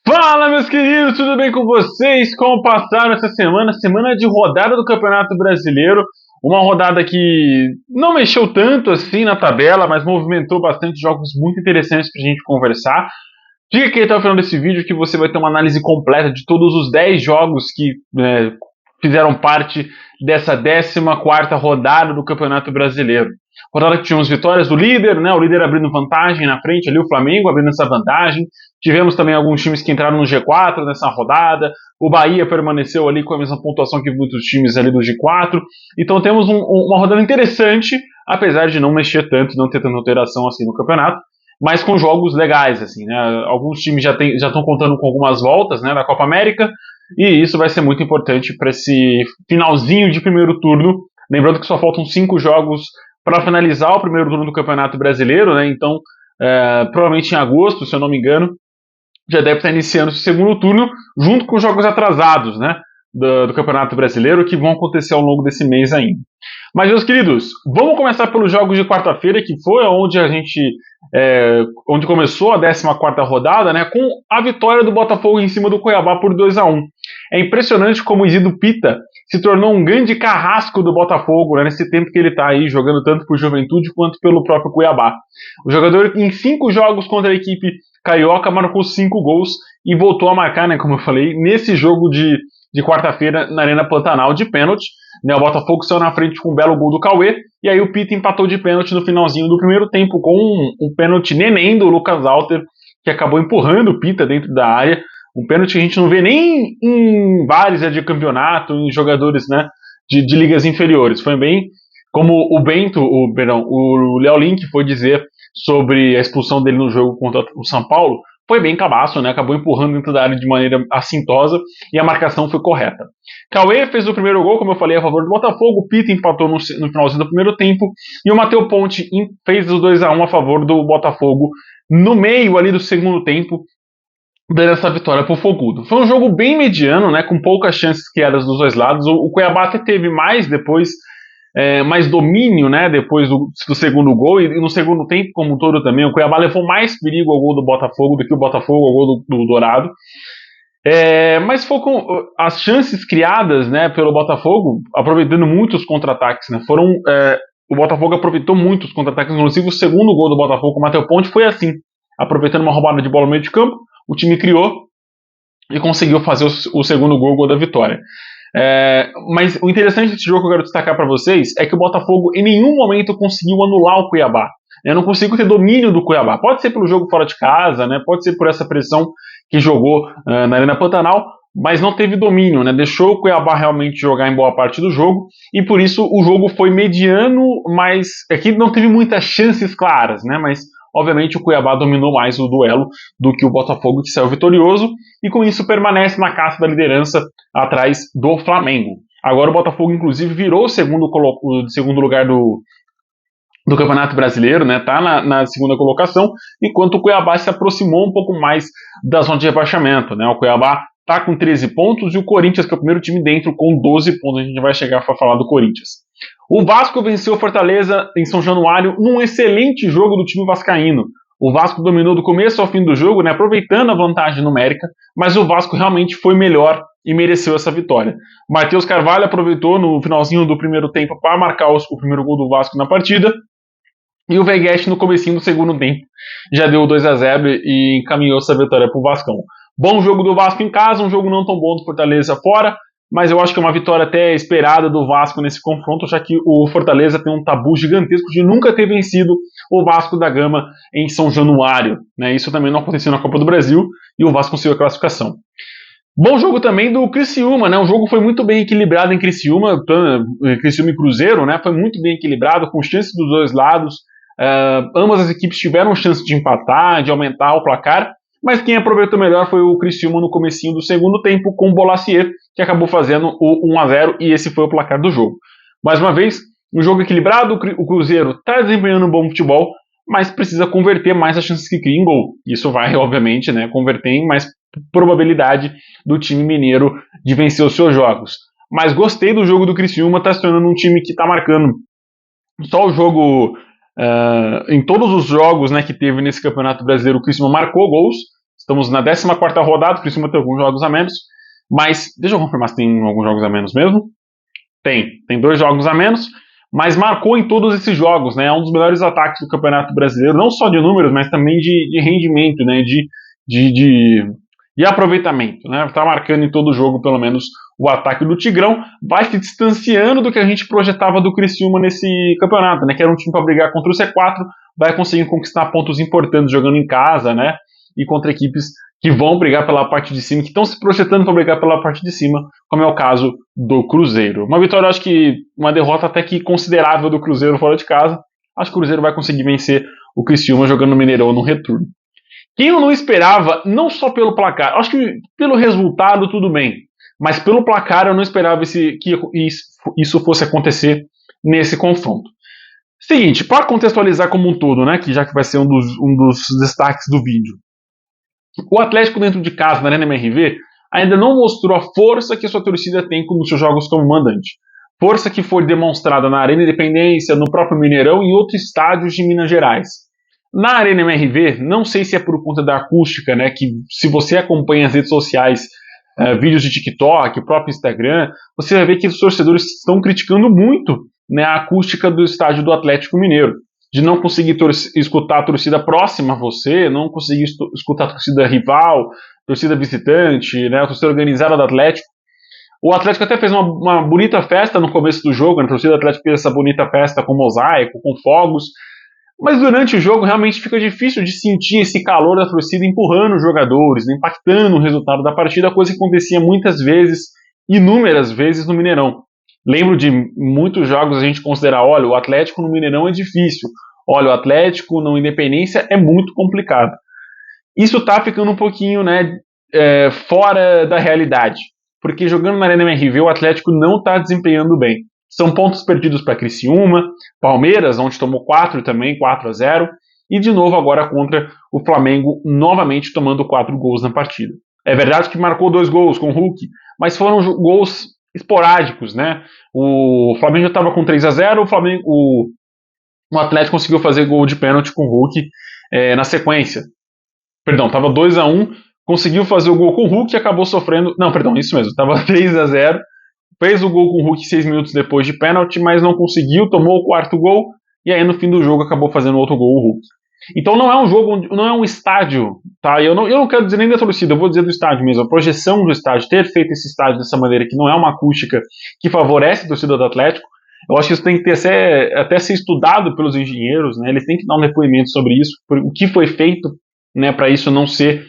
Fala, meus queridos, tudo bem com vocês? Como passaram essa semana? Semana de rodada do Campeonato Brasileiro. Uma rodada que não mexeu tanto assim na tabela, mas movimentou bastante jogos muito interessantes pra gente conversar. Fica aqui até o final desse vídeo que você vai ter uma análise completa de todos os 10 jogos que fizeram parte dessa 14ª rodada do Campeonato Brasileiro. Rodada que tivemos vitórias do líder, né? O líder abrindo vantagem na frente ali, o Flamengo abrindo essa vantagem. Tivemos também alguns times que entraram no G4 nessa rodada. O Bahia permaneceu ali com a mesma pontuação que muitos times ali do G4. Então temos uma rodada interessante, apesar de não mexer tanto, não ter tanta alteração assim no campeonato, mas com jogos legais, assim, né? Alguns times já estão contando com algumas voltas, né, da Copa América, e isso vai ser muito importante para esse finalzinho de primeiro turno. Lembrando que só faltam 5 jogos para finalizar o primeiro turno do Campeonato Brasileiro, né? Então, provavelmente em agosto, se eu não me engano, já deve estar iniciando o segundo turno, junto com os jogos atrasados, né, do Campeonato Brasileiro, que vão acontecer ao longo desse mês ainda. Mas, meus queridos, vamos começar pelos jogos de quarta-feira, que foi onde onde começou a 14ª rodada, né, com a vitória do Botafogo em cima do Cuiabá por 2-1. É impressionante como o Isidro Pita se tornou um grande carrasco do Botafogo, né, nesse tempo que ele está aí jogando tanto por Juventude quanto pelo próprio Cuiabá. O jogador, em 5 jogos contra a equipe carioca, marcou 5 gols e voltou a marcar, né, como eu falei, nesse jogo de quarta-feira na Arena Pantanal de pênalti. Né, o Botafogo saiu na frente com um belo gol do Cauê, e aí o Pita empatou de pênalti no finalzinho do primeiro tempo com um pênalti neném do Lucas Alter, que acabou empurrando o Pita dentro da área. Um pênalti que a gente não vê nem em vários de campeonato, em jogadores, né, de ligas inferiores. Foi bem como o Léo Link foi dizer sobre a expulsão dele no jogo contra o São Paulo. Foi bem cabaço, né? Acabou empurrando dentro da área de maneira assintosa e a marcação foi correta. Cauê fez o primeiro gol, como eu falei, a favor do Botafogo. O Pita empatou no finalzinho do primeiro tempo. E o Matheus Ponte fez os 2-1 a favor do Botafogo no meio ali do segundo tempo, dando essa vitória pro Fogudo. Foi um jogo bem mediano, né? Com poucas chances criadas dos dois lados. O Cuiabá até teve mais depois, mais domínio, né, depois do segundo gol, e no segundo tempo como um todo também, o Cuiabá levou mais perigo ao gol do Botafogo do que o Botafogo ao gol do Dourado. Mas foi com as chances criadas, né, pelo Botafogo, aproveitando muitos contra-ataques, né, o Botafogo aproveitou muitos contra-ataques, inclusive o segundo gol do Botafogo com o Matheus Ponte foi assim, aproveitando uma roubada de bola no meio de campo, o time criou e conseguiu fazer o segundo gol, o gol da vitória. Mas o interessante desse jogo que eu quero destacar para vocês é que o Botafogo em nenhum momento conseguiu anular o Cuiabá. Eu não consigo ter domínio do Cuiabá. Pode ser pelo jogo fora de casa, né? Pode ser por essa pressão que jogou na Arena Pantanal, mas não teve domínio, né? Deixou o Cuiabá realmente jogar em boa parte do jogo e por isso o jogo foi mediano, mas aqui não teve muitas chances claras, né? Mas obviamente o Cuiabá dominou mais o duelo do que o Botafogo, que saiu vitorioso, e com isso permanece na caça da liderança atrás do Flamengo. Agora o Botafogo, inclusive, virou o segundo lugar do Campeonato Brasileiro, né? Tá na segunda colocação, enquanto o Cuiabá se aproximou um pouco mais da zona de rebaixamento, né? O Cuiabá tá com 13 pontos e o Corinthians, que é o primeiro time dentro, com 12 pontos. A gente vai chegar para falar do Corinthians. O Vasco venceu o Fortaleza em São Januário num excelente jogo do time vascaíno. O Vasco dominou do começo ao fim do jogo, né, aproveitando a vantagem numérica, mas o Vasco realmente foi melhor e mereceu essa vitória. Matheus Carvalho aproveitou no finalzinho do primeiro tempo para marcar o primeiro gol do Vasco na partida, e o Veguete no comecinho do segundo tempo já deu 2-0 e encaminhou essa vitória para o Vascão. Bom jogo do Vasco em casa, um jogo não tão bom do Fortaleza fora, mas eu acho que é uma vitória até esperada do Vasco nesse confronto, já que o Fortaleza tem um tabu gigantesco de nunca ter vencido o Vasco da Gama em São Januário, né? Isso também não aconteceu na Copa do Brasil e o Vasco conseguiu a classificação. Bom jogo também do Criciúma, né? O jogo foi muito bem equilibrado em Criciúma e Cruzeiro, né? Foi muito bem equilibrado, com chances dos dois lados. Ambas as equipes tiveram chance de empatar, de aumentar o placar, mas quem aproveitou melhor foi o Criciúma no comecinho do segundo tempo, com o Bolacier, que acabou fazendo o 1-0, e esse foi o placar do jogo. Mais uma vez, um jogo equilibrado, o Cruzeiro está desempenhando um bom futebol, mas precisa converter mais as chances que cria em gol. Isso vai, obviamente, né, converter em mais probabilidade do time mineiro de vencer os seus jogos. Mas gostei do jogo do Criciúma, está se tornando um time que está marcando só o jogo... em todos os jogos, né, que teve nesse Campeonato Brasileiro, o Criciúma marcou gols, Estamos na 14ª rodada, o Criciúma tem alguns jogos a menos, mas deixa eu confirmar se tem alguns jogos a menos mesmo. Tem 2 jogos a menos, mas marcou em todos esses jogos, né? É um dos melhores ataques do Campeonato Brasileiro, não só de números, mas também de rendimento, né? De aproveitamento, né? Tá marcando em todo jogo, pelo menos, o ataque do Tigrão. Vai se distanciando do que a gente projetava do Criciúma nesse campeonato, né? Que era um time para brigar contra o C4, vai conseguir conquistar pontos importantes jogando em casa, né? E contra equipes que vão brigar pela parte de cima, que estão se projetando para brigar pela parte de cima, como é o caso do Cruzeiro. Uma vitória, acho que uma derrota até que considerável do Cruzeiro fora de casa. Acho que o Cruzeiro vai conseguir vencer o Criciúma jogando no Mineirão no retorno. Quem eu não esperava, não só pelo placar, acho que pelo resultado tudo bem, mas pelo placar eu não esperava que isso fosse acontecer nesse confronto. Seguinte, para contextualizar como um todo, né, que já que vai ser um dos destaques do vídeo, o Atlético dentro de casa, na Arena MRV, ainda não mostrou a força que a sua torcida tem nos seus jogos como mandante. Força que foi demonstrada na Arena Independência, no próprio Mineirão e em outros estádios de Minas Gerais. Na Arena MRV, não sei se é por conta da acústica, né, que se você acompanha as redes sociais, vídeos de TikTok, próprio Instagram, você vai ver que os torcedores estão criticando muito, né, a acústica do estádio do Atlético Mineiro. De não conseguir escutar a torcida próxima a você, não conseguir escutar a torcida rival, torcida visitante, né, a torcida organizada do Atlético. O Atlético até fez uma bonita festa no começo do jogo, né, a torcida do Atlético fez essa bonita festa com mosaico, com fogos, mas durante o jogo realmente fica difícil de sentir esse calor da torcida empurrando os jogadores, né, impactando o resultado da partida, coisa que acontecia muitas vezes, inúmeras vezes no Mineirão. Lembro de muitos jogos a gente considerar, olha, o Atlético no Mineirão é difícil, olha, o Atlético no Independência é muito complicado. Isso tá ficando um pouquinho, né, fora da realidade, porque jogando na Arena MRV o Atlético não está desempenhando bem. São pontos perdidos para Criciúma, Palmeiras, onde tomou 4 também, 4-0, e de novo agora contra o Flamengo, novamente tomando 4 gols na partida. É verdade que marcou 2 gols com o Hulk, mas foram gols esporádicos, né? O Flamengo já estava com 3-0, o Atlético conseguiu fazer gol de pênalti com o Hulk na sequência. Perdão, estava 2-1, conseguiu fazer o gol com o Hulk e acabou sofrendo... Não, perdão, isso mesmo, estava 3-0, fez o gol com o Hulk 6 minutos depois de pênalti, mas não conseguiu, tomou o 4º gol, e aí no fim do jogo acabou fazendo outro gol o Hulk. Então não é um jogo, não é um estádio, tá? Eu não quero dizer nem da torcida, eu vou dizer do estádio mesmo. A projeção do estádio, ter feito esse estádio dessa maneira, que não é uma acústica que favorece a torcida do Atlético, eu acho que isso tem que até ser estudado pelos engenheiros, né? Eles têm que dar um depoimento sobre isso, o que foi feito, né, para isso não ser,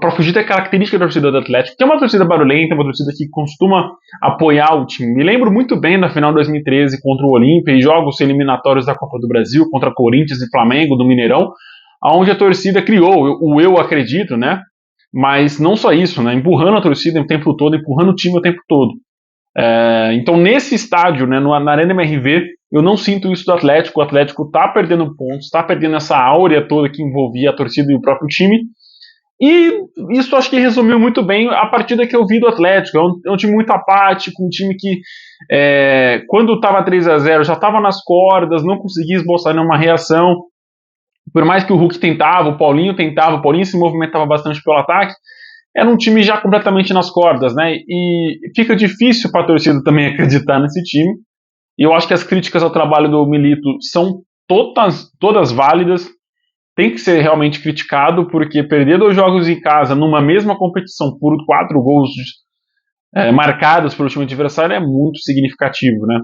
para fugir da característica da torcida do Atlético, que é uma torcida barulhenta, uma torcida que costuma apoiar o time. Me lembro muito bem da final de 2013 contra o Olímpia e jogos eliminatórios da Copa do Brasil contra Corinthians e Flamengo do Mineirão, onde a torcida criou o eu acredito, né? Mas não só isso, né? Empurrando a torcida o tempo todo, empurrando o time o tempo todo. Então nesse estádio, né, na Arena MRV, eu não sinto isso do Atlético. O Atlético está perdendo pontos, está perdendo essa áurea toda que envolvia a torcida e o próprio time. E isso acho que resumiu muito bem a partida que eu vi do Atlético. É um time muito apático, um time que quando estava 3-0 já estava nas cordas, não conseguia esboçar nenhuma reação. Por mais que o Hulk tentava, o Paulinho se movimentava bastante pelo ataque, era um time já completamente nas cordas, né? E fica difícil para a torcida também acreditar nesse time. E eu acho que as críticas ao trabalho do Milito são todas válidas. Tem que ser realmente criticado, porque perder 2 jogos em casa numa mesma competição por 4 gols marcados pelo time adversário é muito significativo, né?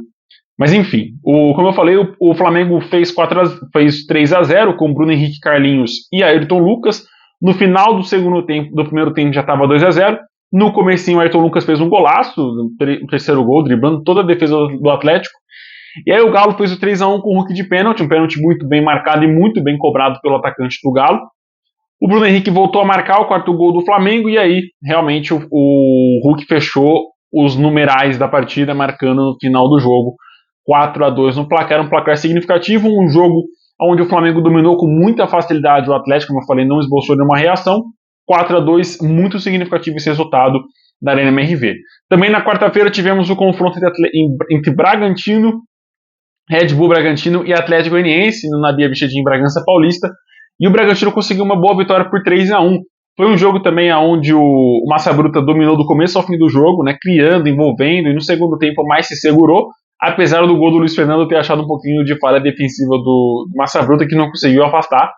Mas enfim, como eu falei, o Flamengo fez 3-0 com Bruno Henrique, Carlinhos e Ayrton Lucas. No final do primeiro tempo já estava 2-0. No comecinho o Ayrton Lucas fez um golaço, o 3º gol, driblando toda a defesa do Atlético. E aí o Galo fez o 3-1 com o Hulk de pênalti, um pênalti muito bem marcado e muito bem cobrado pelo atacante do Galo. O Bruno Henrique voltou a marcar o 4º gol do Flamengo e aí realmente o Hulk fechou os numerais da partida, marcando no final do jogo 4-2 no placar, um placar significativo, um jogo onde o Flamengo dominou com muita facilidade o Atlético, como eu falei, não esboçou nenhuma reação. 4-2, muito significativo esse resultado da Arena MRV. Também na quarta-feira tivemos o confronto entre Bragantino, Red Bull Bragantino e Atlético Goianiense, no Nadia Bichedinho em Bragança Paulista, e o Bragantino conseguiu uma boa vitória por 3-1. Foi um jogo também onde o Massa Bruta dominou do começo ao fim do jogo, né, criando, envolvendo, e no segundo tempo mais se segurou, apesar do gol do Luiz Fernando ter achado um pouquinho de falha defensiva do Massa Bruta, que não conseguiu afastar.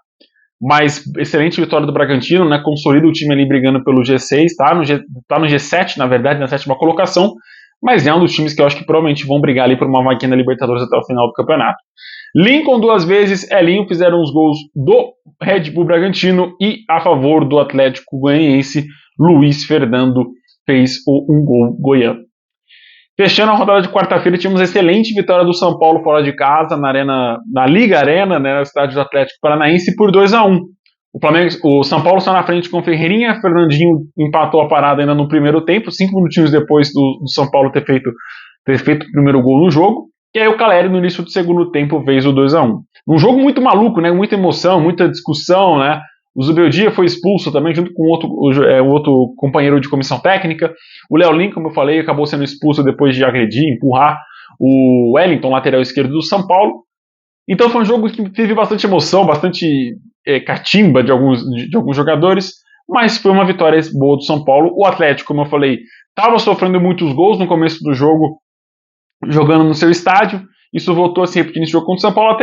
Mas excelente vitória do Bragantino, né, consolida o time ali brigando pelo G6, tá no G7, na verdade, na 7ª colocação, mas é um dos times que eu acho que provavelmente vão brigar ali por uma vaguinha na Libertadores até o final do campeonato. Lincoln 2 vezes, Elinho fizeram os gols do Red Bull Bragantino e a favor do Atlético Goianiense, Luiz Fernando fez um gol goiano. Fechando a rodada de quarta-feira, tivemos a excelente vitória do São Paulo fora de casa, na Liga Arena, né, no estádio do Atlético Paranaense, por 2-1. O São Paulo está na frente com Ferreirinha, Fernandinho empatou a parada ainda no primeiro tempo, 5 minutinhos depois do São Paulo ter feito o primeiro gol no jogo. E aí o Caleri, no início do segundo tempo, fez o 2-1. Um jogo muito maluco, né? Muita emoção, muita discussão, né? O Zubeldia foi expulso também, junto com outro companheiro de comissão técnica. O Léo Lin, como eu falei, acabou sendo expulso depois de agredir, empurrar o Wellington, lateral esquerdo do São Paulo. Então foi um jogo que teve bastante emoção, bastante catimba de alguns jogadores, mas foi uma vitória boa do São Paulo. O Atlético, como eu falei, estava sofrendo muitos gols no começo do jogo, jogando no seu estádio. Isso voltou a se repetir nesse jogo contra o São Paulo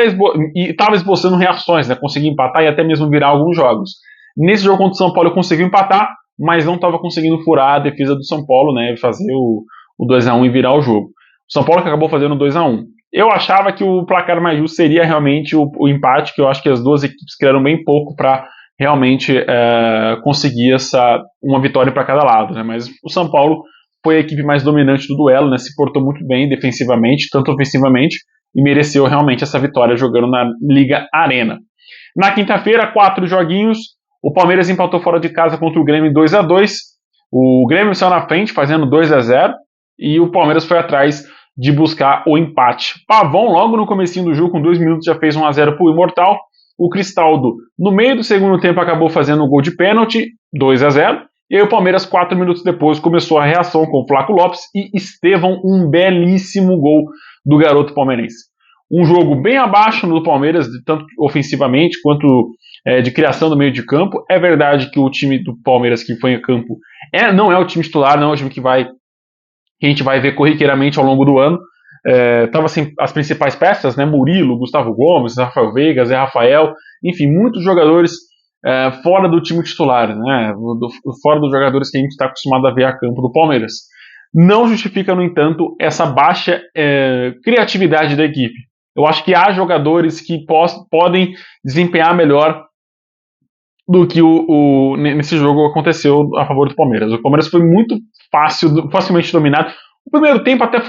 e estava esboçando reações, né? Conseguiu empatar e até mesmo virar alguns jogos. Nesse jogo contra o São Paulo eu consegui empatar, mas não estava conseguindo furar a defesa do São Paulo, né? Fazer o 2-1 e virar o jogo. O São Paulo que acabou fazendo o 2-1. Eu achava que o placar mais justo seria realmente o empate, que eu acho que as duas equipes criaram bem pouco para realmente conseguir uma vitória para cada lado, né? Mas o São Paulo foi a equipe mais dominante do duelo, né? Se portou muito bem defensivamente, tanto ofensivamente, e mereceu realmente essa vitória jogando na Liga Arena. Na quinta-feira, 4 joguinhos, o Palmeiras empatou fora de casa contra o Grêmio 2-2, o Grêmio saiu na frente fazendo 2-0, e o Palmeiras foi atrás de buscar o empate. Pavão, logo no comecinho do jogo, com 2 minutos, já fez 1-0 pro Imortal. O Cristaldo, no meio do segundo tempo, acabou fazendo o gol de pênalti, 2-0. E aí o Palmeiras, 4 minutos depois, começou a reação com o Flaco Lopes e Estevão, um belíssimo gol do garoto palmeirense. Um jogo bem abaixo do Palmeiras, tanto ofensivamente quanto de criação do meio de campo. É verdade que o time do Palmeiras que foi em campo não é o time titular, não é o time que a gente vai ver corriqueiramente ao longo do ano. Tava assim, as principais peças, né? Murilo, Gustavo Gomes, Rafael Veiga, Zé Rafael, enfim, muitos jogadores fora do time titular, né? Fora dos jogadores que a gente está acostumado a ver a campo do Palmeiras. Não justifica, no entanto, essa baixa criatividade da equipe. Eu acho que há jogadores que podem desempenhar melhor do que nesse jogo aconteceu a favor do Palmeiras. O Palmeiras foi muito facilmente dominado. O primeiro tempo até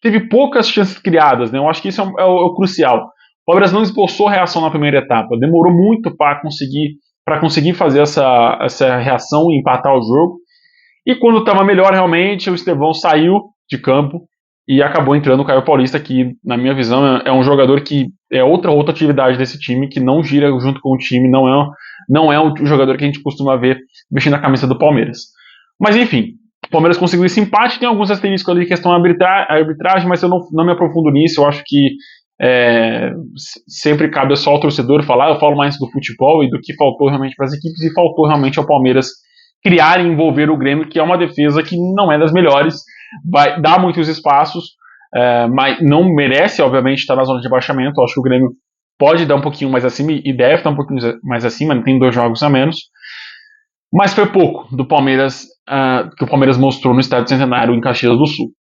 teve poucas chances criadas, né? Eu acho que isso é o crucial. O Palmeiras não esboçou reação na primeira etapa, demorou muito para conseguir fazer essa reação e empatar o jogo. E quando estava melhor realmente, o Estevão saiu de campo e acabou entrando o Caio Paulista, que na minha visão é um jogador que é outra atividade desse time, que não gira junto com o time, não é o jogador que a gente costuma ver mexendo na camisa do Palmeiras. Mas enfim, o Palmeiras conseguiu esse empate, tem alguns asteriscos ali, questão da arbitragem, mas eu não me aprofundo nisso. Eu acho que sempre cabe só ao torcedor falar. Eu falo mais do futebol e do que faltou realmente para as equipes, e faltou realmente ao Palmeiras criar e envolver o Grêmio, que é uma defesa que não é das melhores, vai dar muitos espaços, mas não merece, obviamente, estar na zona de baixamento. Eu acho que o Grêmio pode dar um pouquinho mais acima e deve estar um pouquinho mais acima, tem 2 jogos a menos. Mas foi pouco do Palmeiras que o Palmeiras mostrou no Estádio Centenário em Caxias do Sul.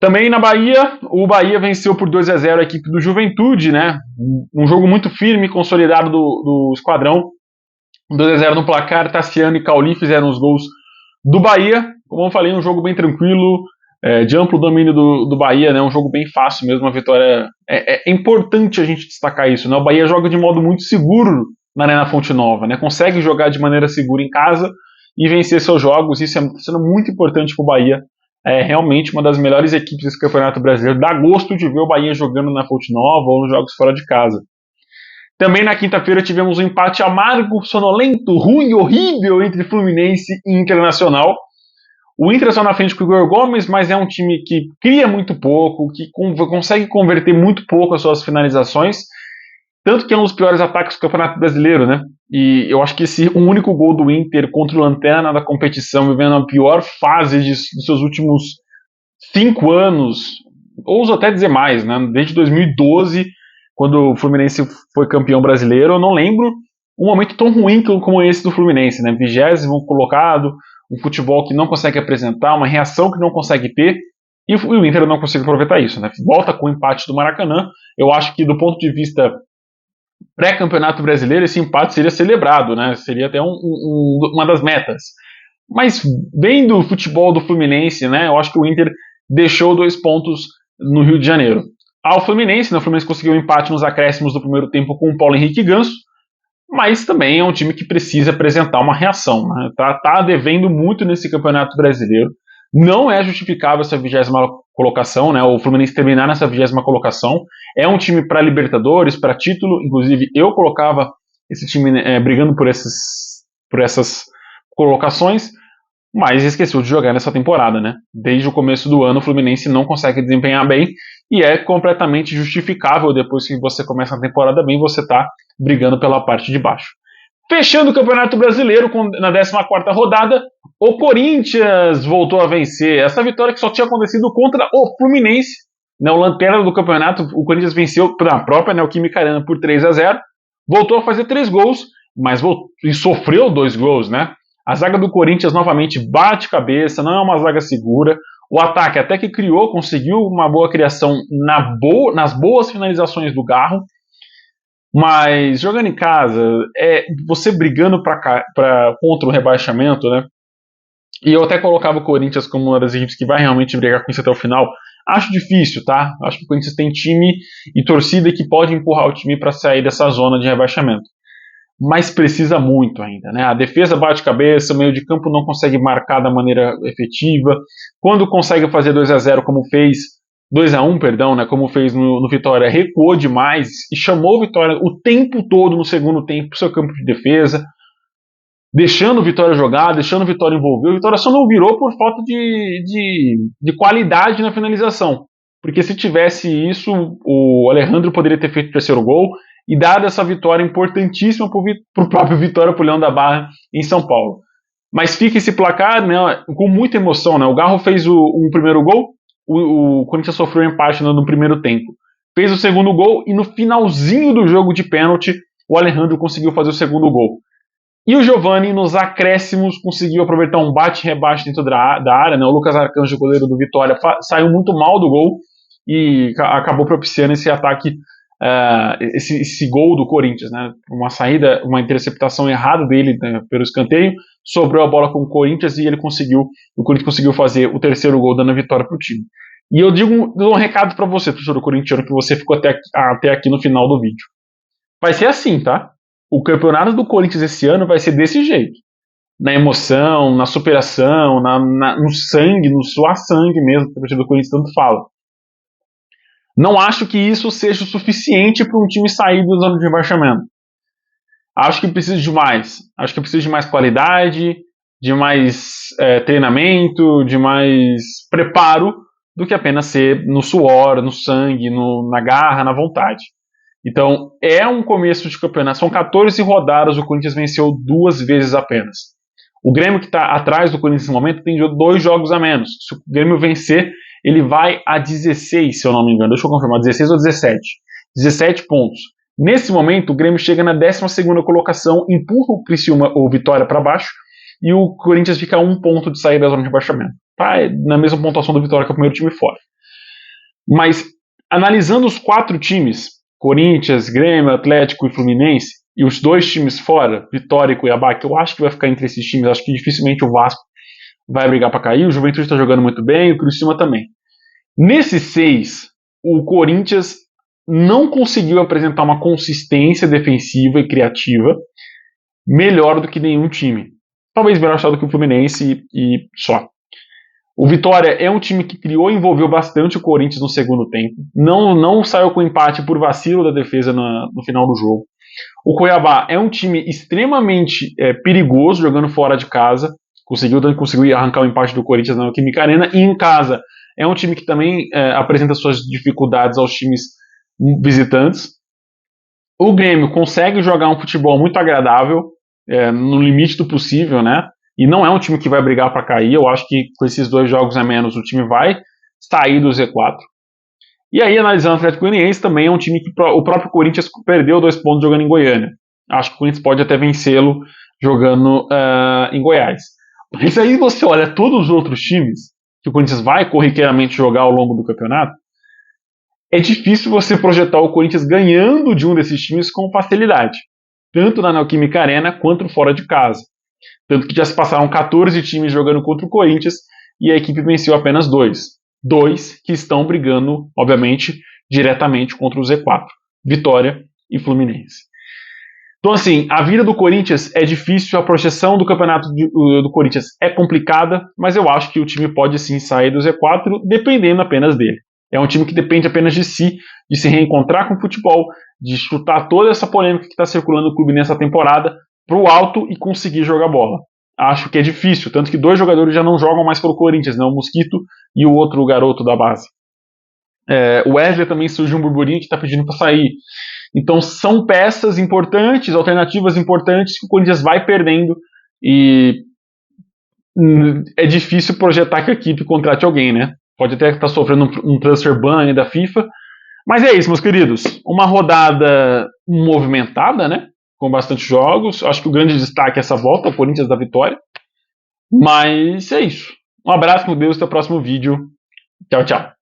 Também na Bahia, o Bahia venceu por 2-0 a equipe do Juventude, né? Um jogo muito firme, consolidado do esquadrão. 2-0 no placar, Tassiano e Cauli fizeram os gols do Bahia. Como eu falei, um jogo bem tranquilo, de amplo domínio do Bahia, né? Um jogo bem fácil mesmo, uma vitória. É importante a gente destacar isso, né? O Bahia joga de modo muito seguro na Arena Fonte Nova, né? Consegue jogar de maneira segura em casa e vencer seus jogos. Isso é sendo muito importante para o Bahia. É realmente uma das melhores equipes desse Campeonato Brasileiro. Dá gosto de ver o Bahia jogando na Fonte Nova ou nos jogos fora de casa. Também na quinta-feira tivemos um empate amargo, sonolento, ruim, horrível entre Fluminense e Internacional. O Inter só na frente com o Igor Gomes, mas é um time que cria muito pouco, que consegue converter muito pouco as suas finalizações. Tanto que é um dos piores ataques do Campeonato Brasileiro, né? E eu acho que esse único gol do Inter contra o Lanterna da competição, vivendo a pior fase dos seus últimos 5 anos, ouso até dizer mais, né? Desde 2012, quando o Fluminense foi campeão brasileiro, eu não lembro um momento tão ruim como esse do Fluminense, né? 20º colocado, um futebol que não consegue apresentar, uma reação que não consegue ter, e o Inter não consegue aproveitar isso, né? Volta com o empate do Maracanã. Eu acho que do ponto de vista pré-campeonato brasileiro, esse empate seria celebrado, né? Seria até uma das metas. Mas vendo o futebol do Fluminense, né? Eu acho que o Inter deixou 2 pontos no Rio de Janeiro. Ao Fluminense, né? O Fluminense conseguiu um empate nos acréscimos do primeiro tempo com o Paulo Henrique Ganso, mas também é um time que precisa apresentar uma reação, né? Tá devendo muito nesse campeonato brasileiro. Não é justificável essa 20ª colocação, né? O Fluminense terminar nessa 20ª colocação. É um time para Libertadores, para título. Inclusive, eu colocava esse time brigando por essas colocações, mas esqueceu de jogar nessa temporada, né? Desde o começo do ano, o Fluminense não consegue desempenhar bem e é completamente justificável depois que você começa a temporada bem, você tá brigando pela parte de baixo. Fechando o Campeonato Brasileiro, na 14ª rodada, o Corinthians voltou a vencer. Essa vitória que só tinha acontecido contra o Fluminense, né, o lanterna do campeonato. O Corinthians venceu na própria Neoquímica Arena por 3-0, voltou a fazer 3 gols, mas e sofreu 2 gols, né? A zaga do Corinthians novamente bate cabeça, não é uma zaga segura. O ataque até que conseguiu uma boa criação nas boas finalizações do Garro, mas jogando em casa, você brigando contra o rebaixamento, né? E eu até colocava o Corinthians como uma das equipes que vai realmente brigar com isso até o final. Acho difícil, tá? Acho que o Corinthians tem time e torcida que pode empurrar o time para sair dessa zona de rebaixamento. Mas precisa muito ainda, né? A defesa bate cabeça, o meio de campo não consegue marcar da maneira efetiva. Quando consegue fazer 2-0, como fez 2-1, perdão, né? Como fez no Vitória, recuou demais e chamou o Vitória o tempo todo no segundo tempo para o seu campo de defesa, deixando o Vitória jogar, deixando o Vitória envolver. O Vitória só não virou por falta de qualidade na finalização, porque se tivesse isso, o Alejandro poderia ter feito o 3º gol e dado essa vitória importantíssima para o próprio Vitória, para o Leão da Barra, em São Paulo. Mas fica esse placar, né, com muita emoção, né? O Garro fez o primeiro gol, o Corinthians sofreu um empate no primeiro tempo. Fez o segundo gol e no finalzinho do jogo de pênalti, o Alejandro conseguiu fazer o segundo gol. E o Giovani, nos acréscimos, conseguiu aproveitar um bate-rebate dentro da área, né? O Lucas Arcanjo, goleiro do Vitória, saiu muito mal do gol e acabou propiciando esse ataque, esse gol do Corinthians, né? Uma saída, uma interceptação errada dele, né, pelo escanteio, sobrou a bola com o Corinthians e o Corinthians conseguiu fazer o 3º gol, dando a vitória para o time. E eu dou um recado para você, torcedor corintiano, que você ficou até aqui no final do vídeo. Vai ser assim, tá? O campeonato do Corinthians esse ano vai ser desse jeito. Na emoção, na superação, no sangue, no suar sangue mesmo, que a torcida do Corinthians tanto fala. Não acho que isso seja o suficiente para um time sair da zona de rebaixamento. Acho que precisa de mais. Acho que precisa de mais qualidade, de mais treinamento, de mais preparo do que apenas ser no suor, no sangue, na garra, na vontade. Então, é um começo de campeonato. São 14 rodadas, o Corinthians venceu 2 vezes apenas. O Grêmio, que está atrás do Corinthians nesse momento, tem 2 jogos a menos. Se o Grêmio vencer, ele vai a 16, se eu não me engano. Deixa eu confirmar, 16 ou 17. 17 pontos. Nesse momento, o Grêmio chega na 12ª colocação, empurra o Vitória para baixo, e o Corinthians fica a 1 ponto de sair da zona de rebaixamento. Tá? Na mesma pontuação do Vitória, que é o primeiro time fora. Mas, analisando os 4 times, Corinthians, Grêmio, Atlético e Fluminense, e os 2 times fora, Vitória e Cuiabá, que eu acho que vai ficar entre esses times, acho que dificilmente o Vasco vai brigar para cair, o Juventude está jogando muito bem, o Criciúma também. Nesses 6, o Corinthians não conseguiu apresentar uma consistência defensiva e criativa melhor do que nenhum time. Talvez melhor só do que o Fluminense e só. O Vitória é um time que criou e envolveu bastante o Corinthians no segundo tempo. Não saiu com empate por vacilo da defesa no final do jogo. O Cuiabá é um time extremamente perigoso jogando fora de casa. Conseguiu arrancar o empate do Corinthians na Neoquímica Arena. E em casa é um time que também apresenta suas dificuldades aos times visitantes. O Grêmio consegue jogar um futebol muito agradável, no limite do possível, né? E não é um time que vai brigar para cair. Eu acho que com esses 2 jogos a menos o time vai sair do Z4. E aí, analisando o Atlético Goianiense, também é um time que o próprio Corinthians perdeu 2 pontos jogando em Goiânia. Acho que o Corinthians pode até vencê-lo jogando em Goiás. Mas aí você olha todos os outros times que o Corinthians vai corriqueiramente jogar ao longo do campeonato, é difícil você projetar o Corinthians ganhando de um desses times com facilidade, tanto na Neoquímica Arena quanto fora de casa. Tanto que já se passaram 14 times jogando contra o Corinthians e a equipe venceu apenas 2. 2 que estão brigando, obviamente, diretamente contra o Z4. Vitória e Fluminense. Então, assim, a vida do Corinthians é difícil, a projeção do campeonato do Corinthians é complicada, mas eu acho que o time pode sim sair do Z4 dependendo apenas dele. É um time que depende apenas de si, de se reencontrar com o futebol, de chutar toda essa polêmica que está circulando no clube nessa temporada para o alto e conseguir jogar bola. Acho que é difícil, tanto que 2 jogadores já não jogam mais pelo Corinthians, né? O Mosquito e o outro garoto da base. O Wesley também surgiu um burburinho que está pedindo para sair. Então são peças importantes, alternativas importantes que o Corinthians vai perdendo e é difícil projetar que a equipe contrate alguém, né? Pode até estar sofrendo um transfer ban da FIFA, mas é isso, meus queridos. Uma rodada movimentada, né? Com bastante jogos. Acho que o grande destaque é essa volta, o Corinthians da vitória. Mas é isso. Um abraço, com Deus, até o próximo vídeo. Tchau, tchau.